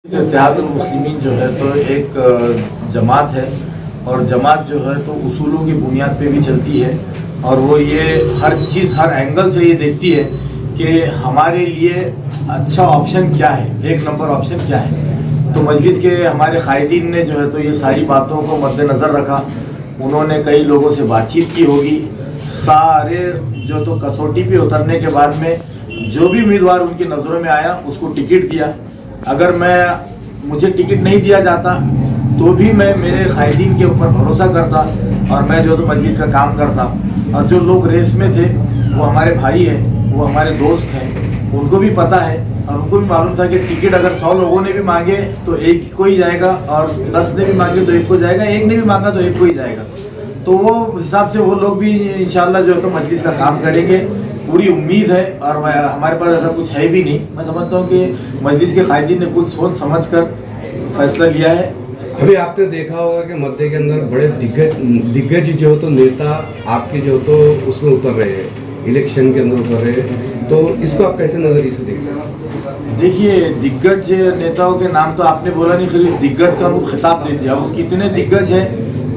इत्तेहादुल मुस्लिमीन जो है तो एक जमात है और जमात जो है तो उसूलों की बुनियाद पे भी चलती है और वो ये हर चीज़ हर एंगल से ये देखती है कि हमारे लिए अच्छा ऑप्शन क्या है, एक नंबर ऑप्शन क्या है। तो मजलिस के हमारे कायदीन ने जो है तो ये सारी बातों को मद्देनज़र रखा। उन्होंने कई लोगों से बातचीत की होगी, सारे जो तो कसौटी पे उतरने के बाद में जो भी उम्मीदवार उनकी नज़रों में आया उसको टिकट दिया। अगर मुझे टिकट नहीं दिया जाता तो भी मैं मेरे कायदीन के ऊपर भरोसा करता और मैं जो तो मजलिस का काम करता। और जो लोग रेस में थे वो हमारे भाई हैं, वो हमारे दोस्त हैं, उनको भी पता है और उनको भी मालूम था कि टिकट अगर 100 लोगों ने भी मांगे तो एक को ही जाएगा और 10 ने भी मांगे तो एक को जाएगा, एक ने भी मांगा तो एक को ही जाएगा। तो वो हिसाब से वो लोग भी इंशाल्लाह जो है तो मजलिस का काम करेंगे, पूरी उम्मीद है। और हमारे पास ऐसा कुछ है भी नहीं। मैं समझता हूँ कि मजलिस के कायदीन ने कुछ सोच समझ कर फैसला लिया है। अभी आपने देखा होगा कि मध्य के अंदर बड़े दिग्गज जो तो नेता आपके जो तो उसमें उतर रहे हैं, इलेक्शन के अंदर उतर रहे हैं, तो इसको आप कैसे नजरिए से देखते हैं? देखिए, दिग्गज नेताओं के नाम तो आपने बोला नहीं, फिर दिग्गज का वो खिताब दे दिया। वो कितने दिग्गज है,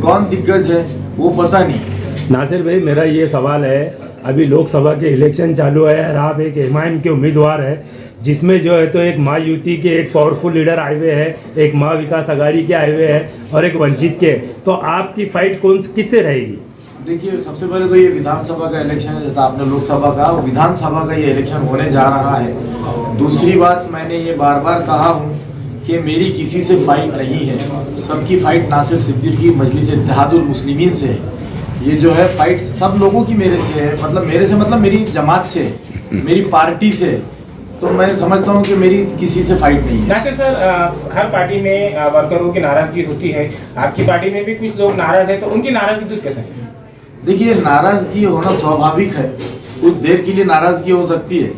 कौन दिग्गज है वो पता नहीं। नासिर भाई, मेरा ये सवाल है, अभी लोकसभा के इलेक्शन चालू है और आप एक एमआईएम के उम्मीदवार है, जिसमें जो है तो एक माँ युति के एक पावरफुल लीडर आए हुए हैं, एक माँ विकास अघाड़ी के आए हुए हैं और एक वंचित के, तो आपकी फाइट किससे रहेगी? देखिए, सबसे पहले तो ये विधानसभा का इलेक्शन है, जैसा आपने लोकसभा का, विधानसभा का ये इलेक्शन होने जा रहा है। दूसरी बात, मैंने ये बार बार कहा हूँ कि मेरी किसी से फाइट नहीं है, सबकी फाइट नासिर सिद्दीकी मजलिस इत्तेहादुल मुस्लिमीन से है। ये जो है फाइट सब लोगों की मेरे से है, मतलब मेरी जमात से, मेरी पार्टी से। तो मैं समझता हूँ कि मेरी किसी से फाइट नहीं है। नासिर सर, हर पार्टी में वर्करों की नाराजगी होती है, आपकी पार्टी में भी कुछ लोग नाराज है, तो उनकी नाराजगी दूर कैसे? देखिए, नाराजगी होना स्वाभाविक है, कुछ देर के लिए नाराजगी हो सकती है,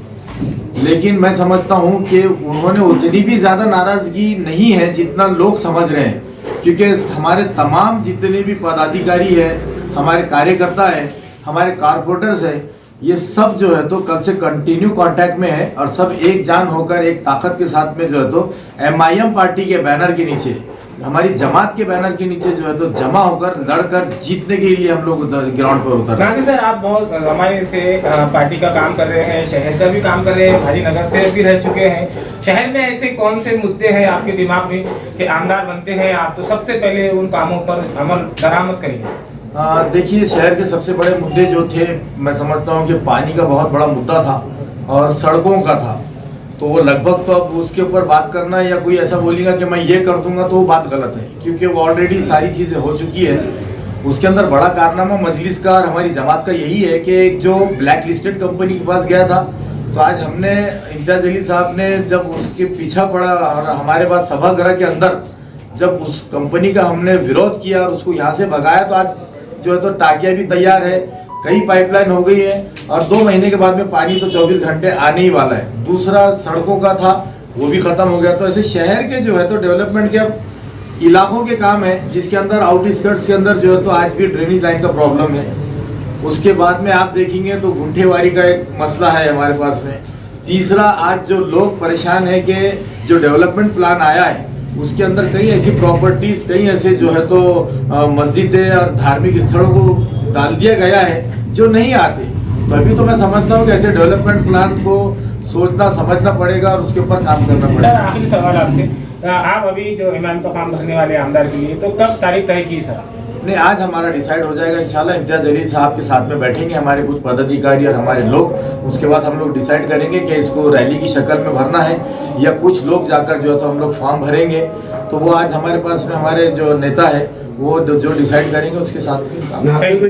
लेकिन मैं समझता हूँ कि उन्होंने उतनी भी ज़्यादा नाराजगी नहीं है जितना लोग समझ रहे हैं। क्योंकि हमारे तमाम जितने भी पदाधिकारी है, हमारे कार्यकर्ता है, हमारे कारपोरेटर्स है, ये सब जो है तो कल से कंटिन्यू कांटेक्ट में है और सब एक जान होकर एक ताकत के साथ में जो है तो एमआईएम पार्टी के बैनर के नीचे, हमारी जमात के बैनर के नीचे जो है तो जमा होकर लड़कर जीतने के लिए हम लोग ग्राउंड पर उतर। नासिर सर, आप बहुत जमाने से पार्टी का काम कर रहे हैं, शहर का भी काम कर रहे हैं, भारी नगर से भी रह चुके हैं। शहर में ऐसे कौन से मुद्दे हैं आपके दिमाग में कि आमदार बनते हैं आप, तो सबसे पहले उन कामों पर अमल दरामद करिए? देखिए, शहर के सबसे बड़े मुद्दे जो थे, मैं समझता हूँ कि पानी का बहुत बड़ा मुद्दा था और सड़कों का था। तो वो लगभग, तो अब उसके ऊपर बात करना या कोई ऐसा बोलेगा कि मैं ये कर दूंगा तो वो बात गलत है, क्योंकि वो ऑलरेडी सारी चीज़ें हो चुकी है। उसके अंदर बड़ा कारनामा मजलिस का और हमारी जमात का यही है कि एक जो ब्लैक लिस्टेड कंपनी के पास गया था, तो आज हमने इम्तियाज अली साहब ने जब उसके पीछा पड़ा और हमारे पास सभागृह के अंदर जब उस कंपनी का हमने विरोध किया और उसको यहाँ से भगाया, तो आज जो है तो टाकिया भी तैयार है, कई पाइपलाइन हो गई है और 2 महीने के बाद में पानी तो 24 घंटे आने ही वाला है। दूसरा सड़कों का था, वो भी ख़त्म हो गया। तो ऐसे शहर के जो है तो डेवलपमेंट के अब इलाकों के काम है, जिसके अंदर आउटस्कर्ट्स के अंदर जो है तो आज भी ड्रेनेज लाइन का प्रॉब्लम है। उसके बाद में आप देखेंगे तो गुंठेवारी का एक मसला है हमारे पास में। तीसरा, आज जो लोग परेशान है कि जो डेवलपमेंट प्लान आया है उसके अंदर कई ऐसी प्रॉपर्टीज, कई ऐसे जो है तो मस्जिदें और धार्मिक स्थलों को डाल दिया गया है जो नहीं आते। तो अभी तो मैं समझता हूँ कि ऐसे डेवलपमेंट प्लान को सोचना समझना पड़ेगा और उसके ऊपर काम करना पड़ेगा। आखिरी सवाल आपसे, आप अभी जो इमाम का फॉर्म भरने वाले आमदार के लिए, तो कब तारीख तय की सर? नहीं, आज हमारा डिसाइड हो जाएगा इंशाल्लाह। इम्तियाज अली साहब के साथ में बैठेंगे हमारे कुछ पदाधिकारी और हमारे लोग, उसके बाद हम लोग डिसाइड करेंगे कि इसको रैली की शक्ल में भरना है या कुछ लोग जाकर जो है तो हम लोग फॉर्म भरेंगे। तो वो आज हमारे पास में हमारे जो नेता है वो जो डिसाइड करेंगे उसके साथ में।